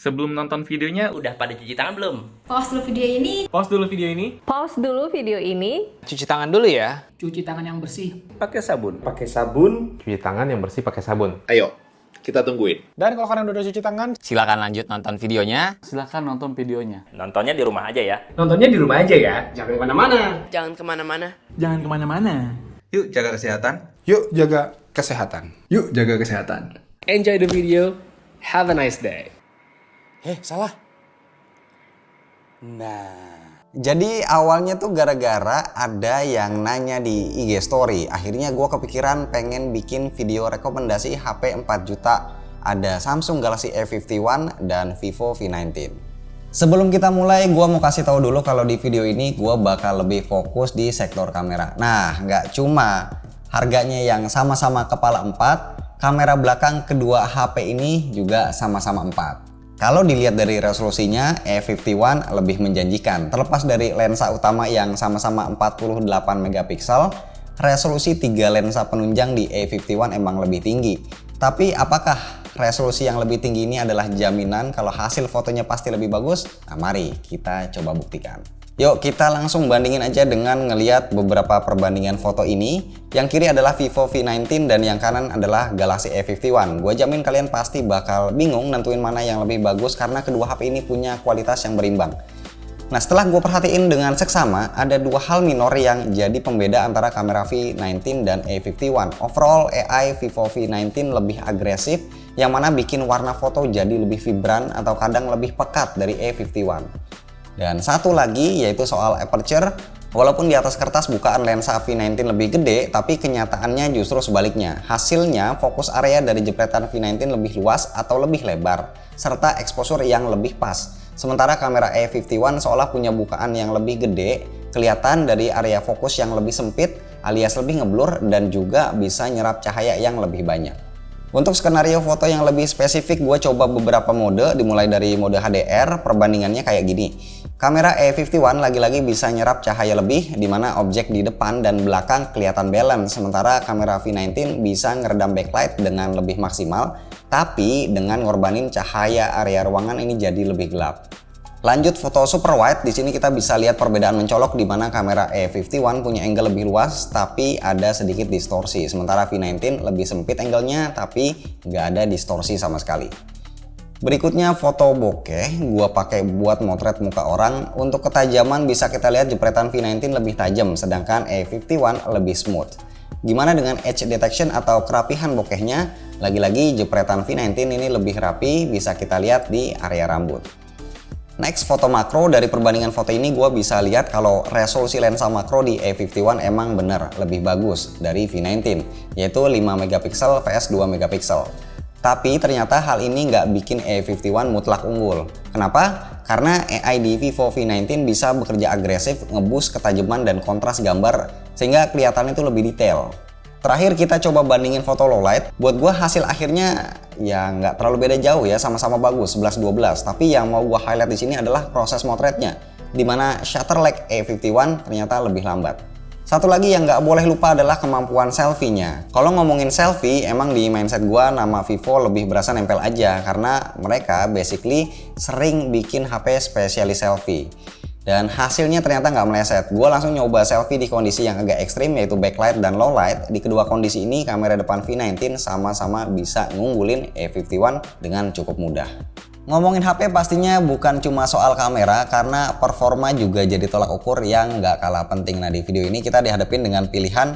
Sebelum nonton videonya, Udah pada cuci tangan belum? Pause dulu video ini. pause dulu video ini. Pause dulu video ini. Cuci tangan dulu ya. Cuci tangan yang bersih. Pakai sabun. Pakai sabun. Cuci tangan yang bersih pakai sabun. Ayo, kita tungguin. Dan kalau kalian udah cuci tangan, Silakan lanjut nonton videonya. Silahkan nonton videonya. Nontonnya di rumah aja ya. Nontonnya di rumah aja ya. jangan kemana-mana. Jangan kemana-mana. Jangan kemana-mana. Yuk jaga kesehatan. Yuk jaga kesehatan. Yuk jaga kesehatan. Enjoy the video. Have a nice day. Salah. Nah, jadi awalnya tuh gara-gara ada yang nanya di IG story. Akhirnya gue kepikiran pengen bikin video rekomendasi HP 4 juta. Ada Samsung Galaxy A51 dan Vivo V19. Sebelum kita mulai, gue mau kasih tahu dulu kalau di video ini gue bakal lebih fokus di sektor kamera. Nah, nggak cuma harganya yang sama-sama kepala 4, kamera belakang kedua HP ini juga sama-sama 4. Kalau dilihat dari resolusinya, A51 lebih menjanjikan. Terlepas dari lensa utama yang sama-sama 48 megapiksel, resolusi 3 lensa penunjang di A51 emang lebih tinggi. Tapi apakah resolusi yang lebih tinggi ini adalah jaminan kalau hasil fotonya pasti lebih bagus? Nah, mari kita coba buktikan. Yuk kita langsung bandingin aja dengan ngeliat beberapa perbandingan foto ini. Yang kiri adalah Vivo V19 dan yang kanan adalah Galaxy A51. Gue jamin kalian pasti bakal bingung nentuin mana yang lebih bagus karena kedua HP ini punya kualitas yang berimbang. Nah, setelah gue perhatiin dengan seksama, ada dua hal minor yang jadi pembeda antara kamera V19 dan A51. Overall, AI Vivo V19 lebih agresif, yang mana bikin warna foto jadi lebih vibran atau kadang lebih pekat dari A51. Dan satu lagi yaitu soal aperture. Walaupun di atas kertas bukaan lensa V19 lebih gede, tapi kenyataannya justru sebaliknya. Hasilnya fokus area dari jepretan V19 lebih luas atau lebih lebar, serta exposure yang lebih pas. Sementara kamera A51 seolah punya bukaan yang lebih gede, kelihatan dari area fokus yang lebih sempit alias lebih ngeblur dan juga bisa nyerap cahaya yang lebih banyak. Untuk skenario foto yang lebih spesifik, gue coba beberapa mode, dimulai dari mode HDR, perbandingannya kayak gini. Kamera A51 lagi-lagi bisa nyerap cahaya lebih, dimana objek di depan dan belakang kelihatan balance, sementara kamera V19 bisa ngeredam backlight dengan lebih maksimal, tapi dengan ngorbanin cahaya area ruangan ini jadi lebih gelap. Lanjut foto super wide, di sini kita bisa lihat perbedaan mencolok di mana kamera A51 punya angle lebih luas tapi ada sedikit distorsi, sementara V19 lebih sempit angle-nya tapi nggak ada distorsi sama sekali. Berikutnya foto bokeh, gua pakai buat motret muka orang. Untuk ketajaman bisa kita lihat jepretan V19 lebih tajam, sedangkan A51 lebih smooth. Gimana dengan edge detection atau kerapihan bokehnya? Lagi-lagi jepretan V19 ini lebih rapi, bisa kita lihat di area rambut. Next, foto makro. Dari perbandingan foto ini gue bisa lihat kalau resolusi lensa makro di A51 emang bener lebih bagus dari V19, yaitu 5 megapiksel vs 2 megapiksel. Tapi ternyata hal ini nggak bikin A51 mutlak unggul. Kenapa? Karena AI di Vivo V19 bisa bekerja agresif, ngeboost ketajaman dan kontras gambar sehingga kelihatannya itu lebih detail. Terakhir kita coba bandingin foto low light. Buat gue hasil akhirnya ya nggak terlalu beda jauh ya, sama-sama bagus 11-12. Tapi yang mau gue highlight di sini adalah proses motretnya, dimana shutter lag A51 ternyata lebih lambat. Satu lagi yang nggak boleh lupa adalah kemampuan selfie-nya. Kalau ngomongin selfie, emang di mindset gue nama Vivo lebih berasa nempel aja karena mereka basically sering bikin HP spesialis selfie. Dan hasilnya ternyata nggak meleset. Gue langsung nyoba selfie di kondisi yang agak ekstrim yaitu backlight dan low light. Di kedua kondisi ini kamera depan V19 sama-sama bisa ngunggulin A51 dengan cukup mudah. Ngomongin HP pastinya bukan cuma soal kamera karena performa juga jadi tolak ukur yang nggak kalah penting. Nah, di video ini kita dihadapin dengan pilihan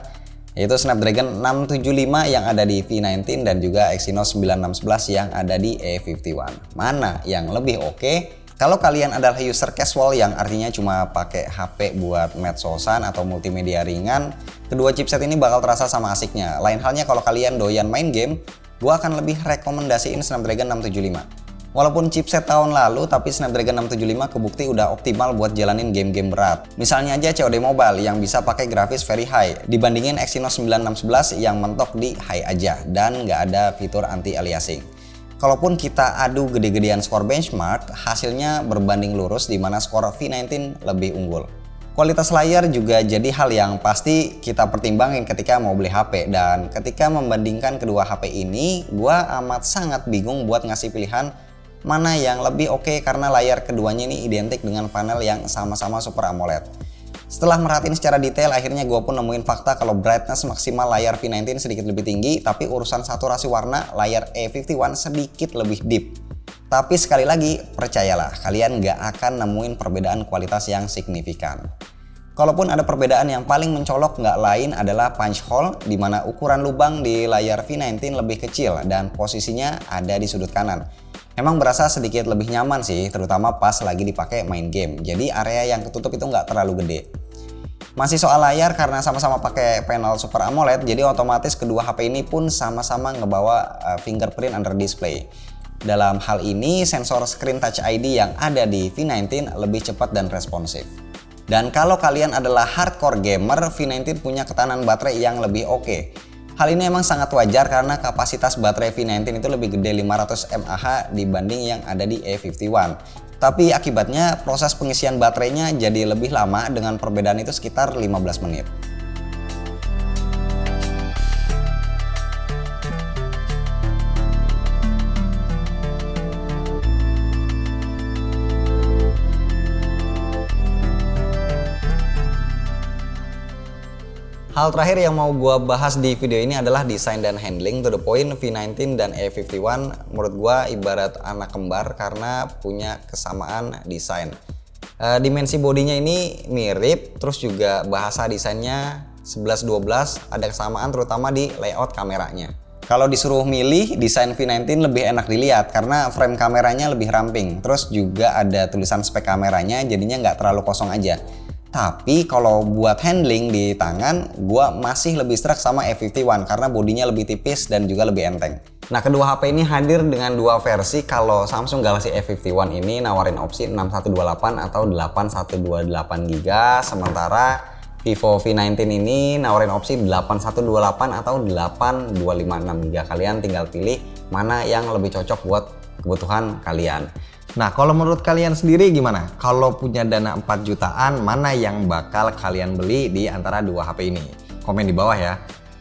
yaitu Snapdragon 675 yang ada di V19 dan juga Exynos 9611 yang ada di A51. Mana yang lebih oke? Kalau kalian adalah user casual yang artinya cuma pakai HP buat medsosan atau multimedia ringan, kedua chipset ini bakal terasa sama asiknya. Lain halnya kalau kalian doyan main game, gua akan lebih rekomendasiin Snapdragon 675. Walaupun chipset tahun lalu, tapi Snapdragon 675 kebukti udah optimal buat jalanin game-game berat. Misalnya aja COD Mobile yang bisa pakai grafis very high, dibandingin Exynos 9611 yang mentok di high aja dan nggak ada fitur anti-aliasing. Kalaupun kita adu gede-gedean skor benchmark, hasilnya berbanding lurus di mana skor V19 lebih unggul. Kualitas layar juga jadi hal yang pasti kita pertimbangin ketika mau beli HP, dan ketika membandingkan kedua HP ini, gua amat sangat bingung buat ngasih pilihan mana yang lebih oke karena layar keduanya ini identik dengan panel yang sama-sama Super AMOLED. Setelah merhatiin secara detail, akhirnya gue pun nemuin fakta kalau brightness maksimal layar V19 sedikit lebih tinggi, tapi urusan saturasi warna layar A51 sedikit lebih deep. Tapi sekali lagi, percayalah, kalian gak akan nemuin perbedaan kualitas yang signifikan. Kalaupun ada perbedaan, yang paling mencolok gak lain adalah punch hole, di mana ukuran lubang di layar V19 lebih kecil dan posisinya ada di sudut kanan. Emang berasa sedikit lebih nyaman sih, terutama pas lagi dipakai main game. Jadi area yang ketutup itu nggak terlalu gede. Masih soal layar, karena sama-sama pakai panel Super AMOLED, jadi otomatis kedua HP ini pun sama-sama ngebawa fingerprint under display. Dalam hal ini, sensor screen touch ID yang ada di V19 lebih cepat dan responsif. Dan kalau kalian adalah hardcore gamer, V19 punya ketahanan baterai yang lebih oke. Hal ini emang sangat wajar karena kapasitas baterai V19 itu lebih gede 500 mAh dibanding yang ada di A51. Tapi akibatnya proses pengisian baterainya jadi lebih lama dengan perbedaan itu sekitar 15 menit. Hal terakhir yang mau gua bahas di video ini adalah desain dan handling. To the point, V19 dan A51 menurut gua ibarat anak kembar karena punya kesamaan desain. Dimensi bodinya ini mirip, terus juga bahasa desainnya 11-12 ada kesamaan terutama di layout kameranya. Kalau disuruh milih, desain V19 lebih enak dilihat karena frame kameranya lebih ramping. Terus juga ada tulisan spek kameranya, jadinya nggak terlalu kosong aja. Tapi kalau buat handling di tangan, gua masih lebih struck sama A51 karena bodinya lebih tipis dan juga lebih enteng. Nah, kedua HP ini hadir dengan dua versi. Kalau Samsung Galaxy A51 ini nawarin opsi 6128 atau 8128GB, sementara Vivo V19 ini nawarin opsi 8128 atau 8256GB. Kalian tinggal pilih mana yang lebih cocok buat kebutuhan kalian. Nah, kalau menurut kalian sendiri gimana? Kalau punya dana 4 jutaan, mana yang bakal kalian beli di antara dua HP ini? Komen di bawah ya.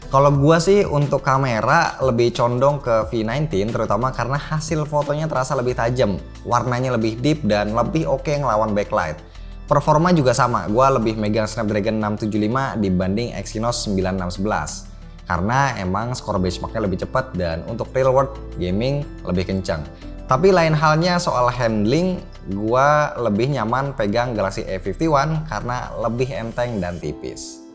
Kalau gua sih untuk kamera lebih condong ke V19, terutama karena hasil fotonya terasa lebih tajam, warnanya lebih deep dan lebih oke ngelawan backlight. Performa juga sama, gua lebih megang Snapdragon 675 dibanding Exynos 9611. Karena emang skor benchmarknya lebih cepat dan untuk real world gaming lebih kencang. Tapi lain halnya soal handling, gua lebih nyaman pegang Galaxy A51 karena lebih enteng dan tipis.